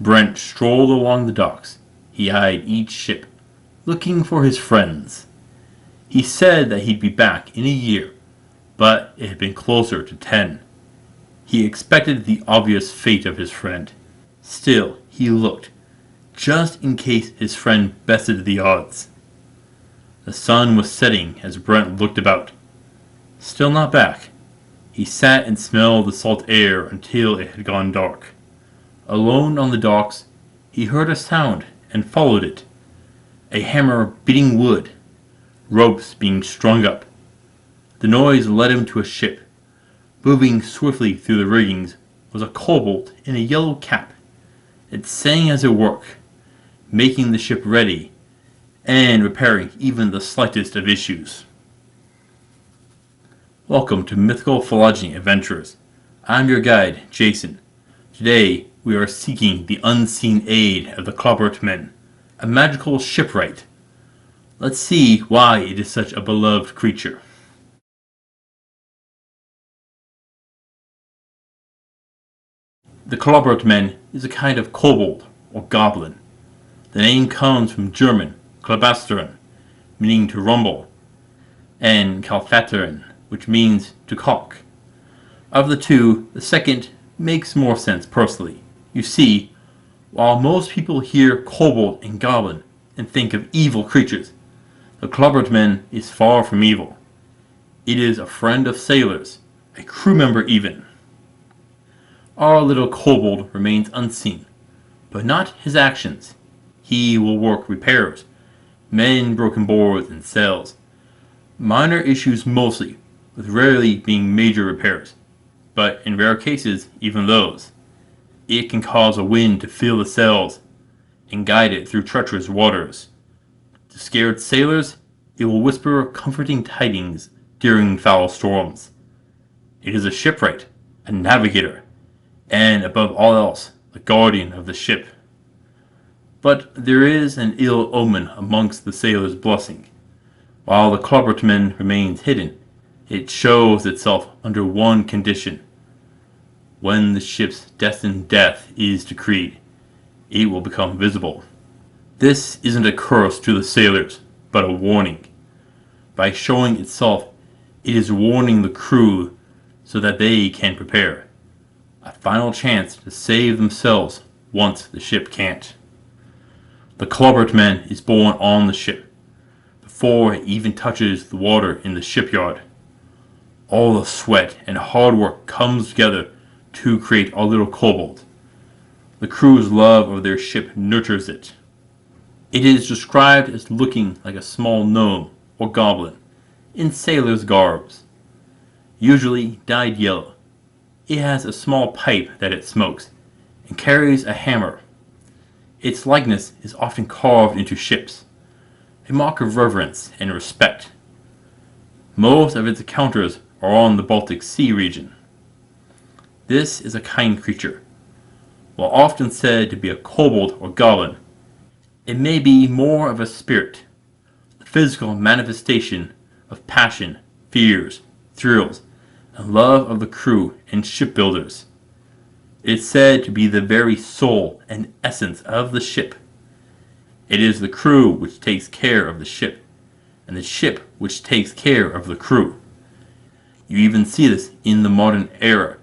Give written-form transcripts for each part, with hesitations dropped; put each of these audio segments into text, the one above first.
Brent strolled along the docks. He eyed each ship, looking for his friends. He said that he'd be back in a year, but it had been closer to 10. He expected the obvious fate of his friend. Still, he looked, just in case his friend bested the odds. The sun was setting as Brent looked about. Still not back. He sat and smelled the salt air until it had gone dark. Alone on the docks, he heard a sound and followed it. A hammer beating wood, ropes being strung up. The noise led him to a ship. Moving swiftly through the riggings was a kobold in a yellow cap. It sang as it worked, making the ship ready and repairing even the slightest of issues. Welcome to Mythical Phylogeny Adventurers. I'm your guide, Jason. Today we are seeking the unseen aid of the Klabautermann, a magical shipwright. Let's see why it is such a beloved creature. The Klabautermann is a kind of kobold or goblin. The name comes from German Klabautermann, meaning to rumble, and Kalfateren, which means to caulk. Of the two, the second makes more sense personally. You see, while most people hear kobold and goblin and think of evil creatures, the Klabautermann is far from evil. It is a friend of sailors, a crew member even. Our little kobold remains unseen, but not his actions. He will work repairs, mend broken boards and sails. Minor issues mostly, with rarely being major repairs, but in rare cases, even those. It can cause a wind to fill the sails and guide it through treacherous waters. To scared sailors, it will whisper comforting tidings during foul storms. It is a shipwright, a navigator, and above all else, the guardian of the ship. But there is an ill omen amongst the sailors' blessing. While the Klabautermann remains hidden, it shows itself under one condition. When the ship's destined death is decreed, it will become visible. This isn't a curse to the sailors, but a warning. By showing itself, it is warning the crew so that they can prepare. A final chance to save themselves once the ship can't. The Klabautermann is born on the ship, before it even touches the water in the shipyard. All the sweat and hard work comes together to create our little kobold. The crew's love of their ship nurtures it. It is described as looking like a small gnome or goblin in sailor's garbs, usually dyed yellow. It has a small pipe that it smokes and carries a hammer. Its likeness is often carved into ships, a mark of reverence and respect. Most of its encounters are on the Baltic Sea region. This is a kind creature. While often said to be a kobold or goblin, it may be more of a spirit, the physical manifestation of passion, fears, thrills, and love of the crew and shipbuilders. It is said to be the very soul and essence of the ship. It is the crew which takes care of the ship, and the ship which takes care of the crew. You even see this in the modern era,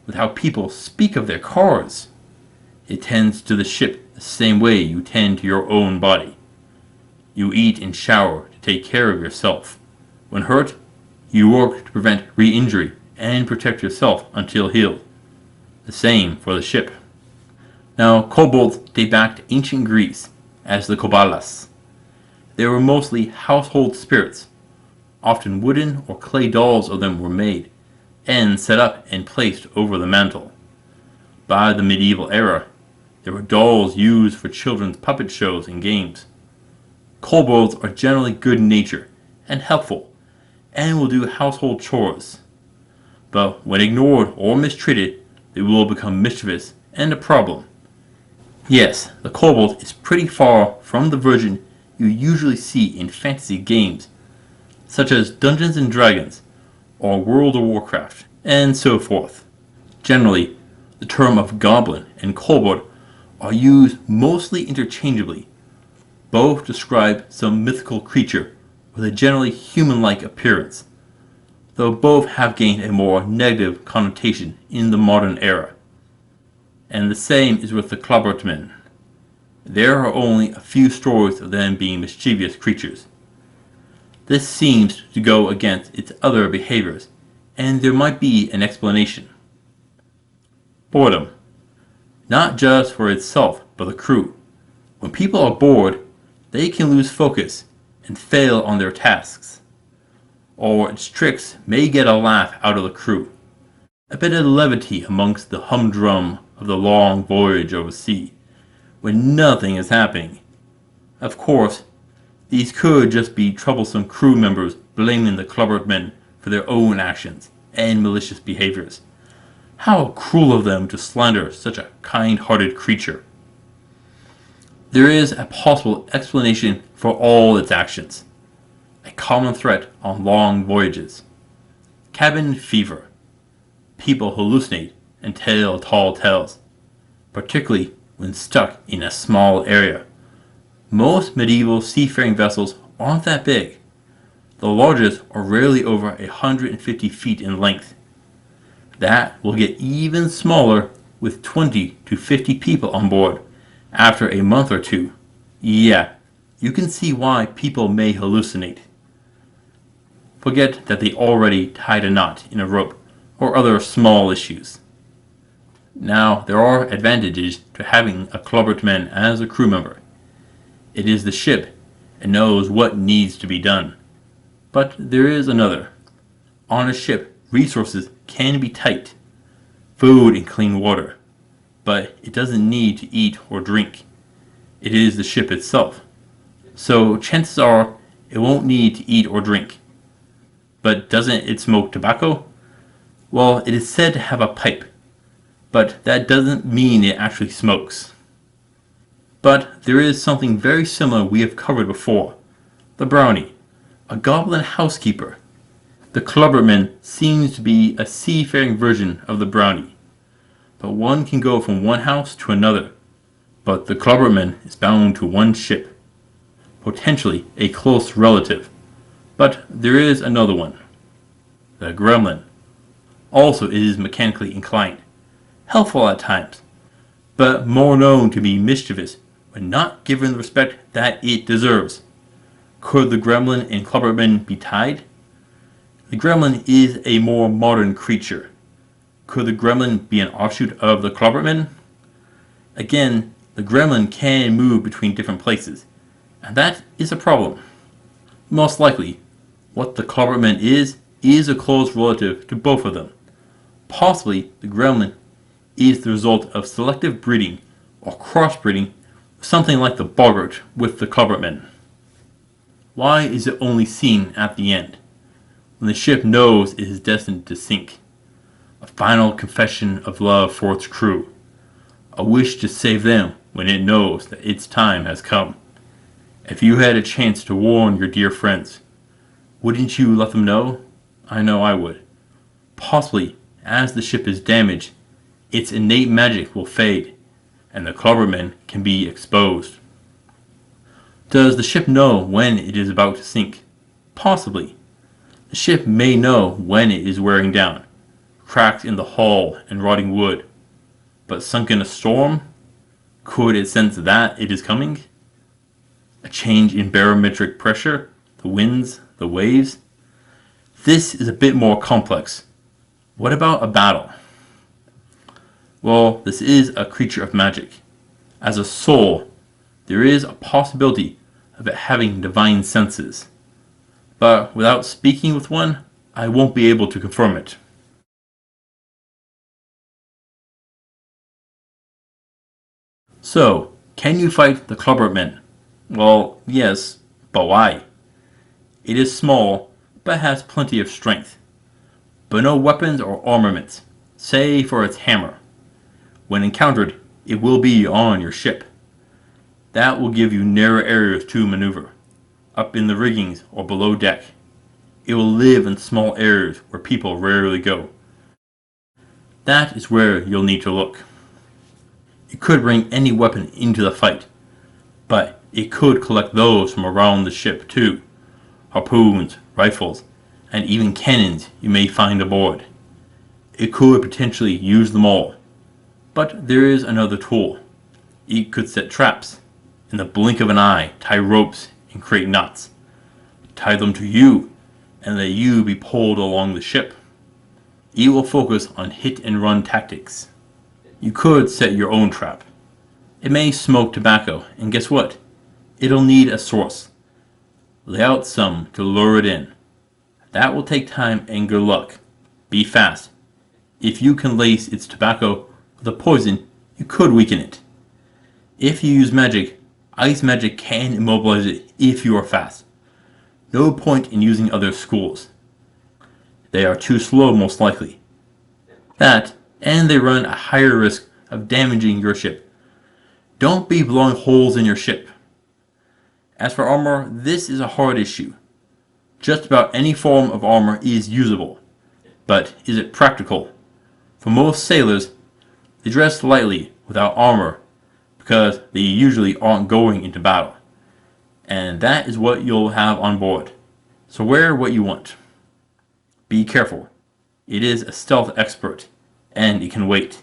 with how people speak of their cars. It tends to the ship the same way you tend to your own body. You eat and shower to take care of yourself. When hurt, you work to prevent re-injury and protect yourself until healed. The same for the ship. Now, kobolds date back to ancient Greece as the kobalas. They were mostly household spirits. Often wooden or clay dolls of them were made and set up and placed over the mantle. By the medieval era, there were dolls used for children's puppet shows and games. Kobolds are generally good-natured and helpful and will do household chores. But when ignored or mistreated, they will become mischievous and a problem. Yes, the kobold is pretty far from the version you usually see in fantasy games, such as Dungeons & Dragons or World of Warcraft, and so forth. Generally, the term of goblin and kobold are used mostly interchangeably. Both describe some mythical creature with a generally human-like appearance, though both have gained a more negative connotation in the modern era. And the same is with the Klabautermann. There are only a few stories of them being mischievous creatures. This seems to go against its other behaviors, and there might be an explanation. Boredom. Not just for itself, but the crew. When people are bored, they can lose focus and fail on their tasks. Or its tricks may get a laugh out of the crew. A bit of levity amongst the humdrum of the long voyage over sea, when nothing is happening. Of course, these could just be troublesome crew members blaming the Klabautermann for their own actions and malicious behaviors. How cruel of them to slander such a kind-hearted creature. There is a possible explanation for all its actions. A common threat on long voyages. Cabin fever. People hallucinate and tell tall tales, particularly when stuck in a small area. Most medieval seafaring vessels aren't that big. The largest are rarely over 150 feet in length. That will get even smaller with 20 to 50 people on board after a month or two. Yeah, you can see why people may hallucinate. Forget that they already tied a knot in a rope or other small issues. Now, there are advantages to having a Klabautermann as a crew member. It is the ship and knows what needs to be done. But there is another. On a ship, resources can be tight. Food and clean water. But it doesn't need to eat or drink. It is the ship itself. So chances are it won't need to eat or drink. But doesn't it smoke tobacco? Well, it is said to have a pipe. But that doesn't mean it actually smokes. But there is something very similar we have covered before. The brownie. A goblin housekeeper. The Klabautermann seems to be a seafaring version of the brownie. But one can go from one house to another. But the Klabautermann is bound to one ship. Potentially a close relative. But there is another one. The gremlin. Also it is mechanically inclined. Helpful at times. But more known to be mischievous when not given the respect that it deserves. Could the gremlin and Klabautermann be tied? The gremlin is a more modern creature. Could the gremlin be an offshoot of the Klabautermann? Again, the gremlin can move between different places, and that is a problem. Most likely, what the Klabautermann is a close relative to both of them. Possibly the gremlin is the result of selective breeding or crossbreeding with something like the boggart with the Klabautermann. Why is it only seen at the end, when the ship knows it is destined to sink? A final confession of love for its crew. A wish to save them when it knows that its time has come. If you had a chance to warn your dear friends, wouldn't you let them know? I know I would. Possibly, as the ship is damaged, its innate magic will fade, and the Klabautermann can be exposed. Does the ship know when it is about to sink? Possibly. The ship may know when it is wearing down, cracks in the hull and rotting wood. But sunk in a storm? Could it sense that it is coming? A change in barometric pressure, the winds, the waves? This is a bit more complex. What about a battle? Well, this is a creature of magic. As a soul, there is a possibility of it having divine senses. But without speaking with one, I won't be able to confirm it. So, can you fight the Klabautermann? Well, yes, but why? It is small, but has plenty of strength. But no weapons or armaments, save for its hammer. When encountered, it will be on your ship. That will give you narrow areas to maneuver, up in the riggings or below deck. It will live in small areas where people rarely go. That is where you'll need to look. it could bring any weapon into the fight, but it could collect those from around the ship too. Harpoons, rifles, and even cannons you may find aboard. It could potentially use them all. But there is another tool. It could set traps. In the blink of an eye, tie ropes and create knots. Tie them to you and let you be pulled along the ship. It will focus on hit and run tactics. You could set your own trap. It may smoke tobacco, and guess what? It'll need a source. Lay out some to lure it in. That will take time and good luck. Be fast. If you can lace its tobacco with a poison, you could weaken it. If you use magic, ice magic can immobilize it if you are fast. No point in using other schools. They are too slow most likely. That, and they run a higher risk of damaging your ship. Don't be blowing holes in your ship. As for armor, this is a hard issue. Just about any form of armor is usable. But is it practical? For most sailors, they dress lightly without armor because they usually aren't going into battle. And that is what you'll have on board. So wear what you want. Be careful. It is a stealth expert, and it can wait.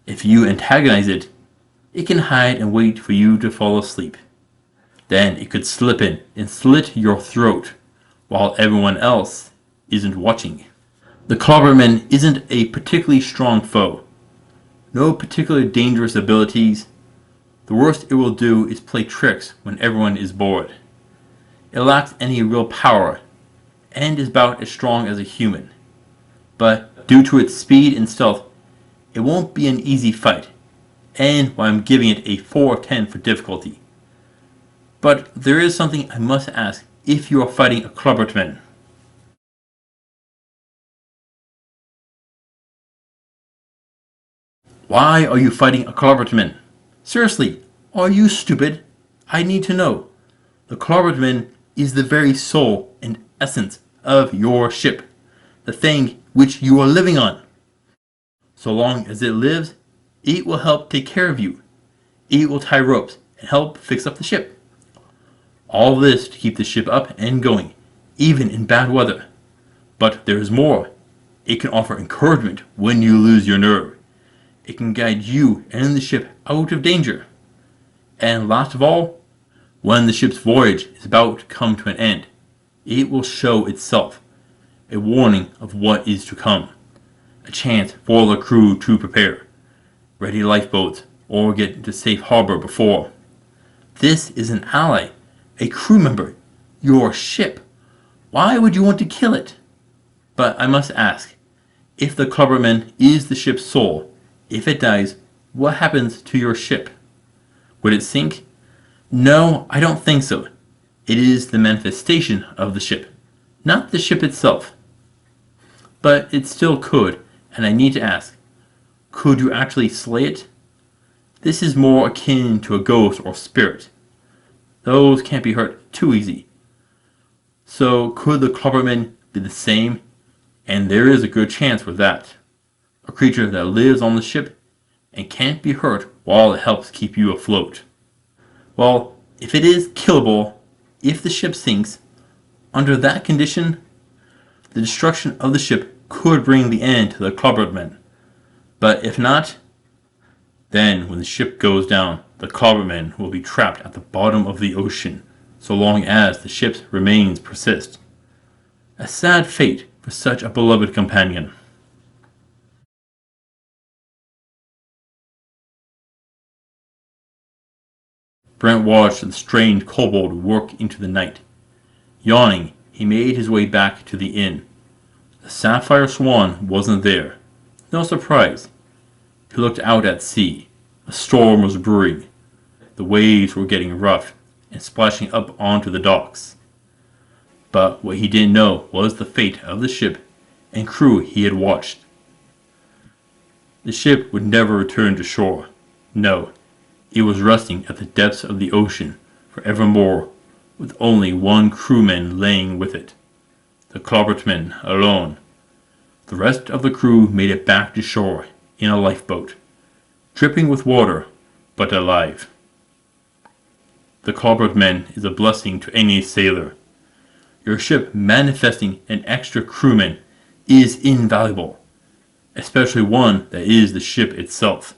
If you antagonize it, it can hide and wait for you to fall asleep. Then it could slip in and slit your throat while everyone else isn't watching. The Klabautermann isn't a particularly strong foe. No particularly dangerous abilities. The worst it will do is play tricks when everyone is bored. It lacks any real power and is about as strong as a human. But due to its speed and stealth, it won't be an easy fight, and why I'm giving it a 4 of 10 for difficulty. But there is something I must ask if you are fighting a Klabautermann. Why are you fighting a Klabautermann? Seriously, are you stupid? I need to know. The Klabautermann is the very soul and essence of your ship, the thing which you are living on. So long as it lives, it will help take care of you. It will tie ropes and help fix up the ship. All this to keep the ship up and going, even in bad weather. But there is more. It can offer encouragement when you lose your nerve. It can guide you and the ship out of danger. And last of all, when the ship's voyage is about to come to an end, it will show itself, a warning of what is to come, a chance for the crew to prepare, ready lifeboats, or get into safe harbor before. This is an ally, a crew member, your ship. Why would you want to kill it? But I must ask, if the Klabautermann is the ship's soul, if it dies, what happens to your ship? Would it sink? No, I don't think so. It is the manifestation of the ship, not the ship itself. But it still could, and I need to ask, could you actually slay it? This is more akin to a ghost or spirit. Those can't be hurt too easy. So could the Klabautermann be the same? And there is a good chance for that. A creature that lives on the ship and can't be hurt while it helps keep you afloat. Well, if it is killable, if the ship sinks, under that condition, the destruction of the ship could bring the end to the Klabautermann. But if not, then when the ship goes down, the Klabautermann will be trapped at the bottom of the ocean, so long as the ship's remains persist. A sad fate for such a beloved companion. Brent watched the strange kobold work into the night. Yawning, he made his way back to the inn. The sapphire swan wasn't there. No surprise. He looked out at sea. A storm was brewing. The waves were getting rough and splashing up onto the docks. But what he didn't know was the fate of the ship and crew he had watched. The ship would never return to shore. No, it was rusting at the depths of the ocean forevermore, with only one crewman laying with it, the Klabautermann alone. The rest of the crew made it back to shore in a lifeboat. dripping with water, but alive. The Klabautermann is a blessing to any sailor. Your ship manifesting an extra crewman is invaluable, especially one that is the ship itself.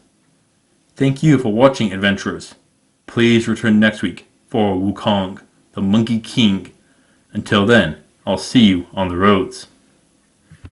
Thank you for watching, adventurers. Please return next week for Wukong, the Monkey King. Until then, I'll see you on the roads.